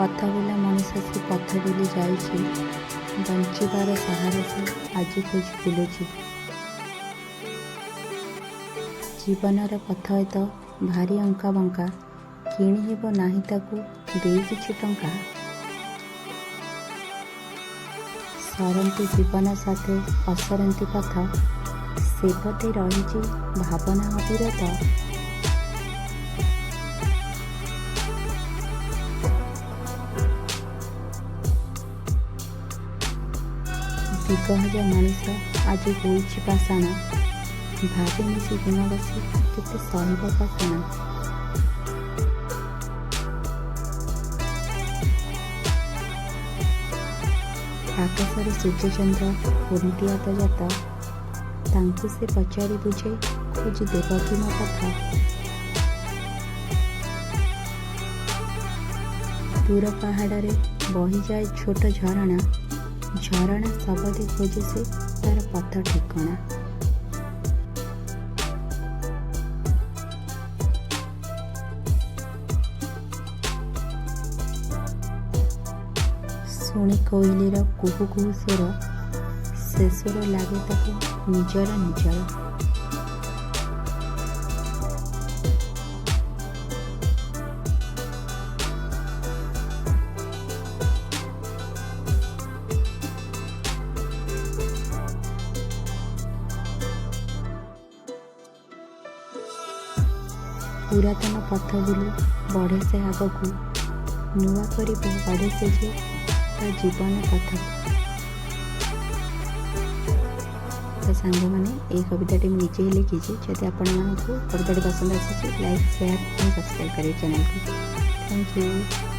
पथ बुला मनीष से पथ बुली जाइए बंचार सहारा से आज खोज बुलुची। जीवनर पथ तो भारी अंका बंका किणी हेब नाही ताकू दे किछि टंका। सरंती जीवन साथे असरंती पथ सेपटे रही भावना अविरत। दिगहजा मनीष आज होइछि पाषाण भाविनी से दिन बसी केते सहिब पाषाण। आकाशर सूर्यचंद्र कुंटिया तो जाता तांकु से पचारि बुझे खोज देवकी मो कथा। दूर पहाड़ रे बही जाए छोट झरणा झरणा सबदे खोजे से तार पथ ठिकणा। शुणी कोइलीर कुहू कुहू स्वर से स्वर लगे ताको निजर निजर। पुरातन पथ बुली बढ़े से आगक नुआ कर बढ़े से जे जीवन पथ। तो सांग मैंने ये कविताटी मुझे ही लिखी। जदि आपण मानक कविताटी पसंद आसी लाइक शेयर और सब्सक्राइब करें चैनल को। Thank you.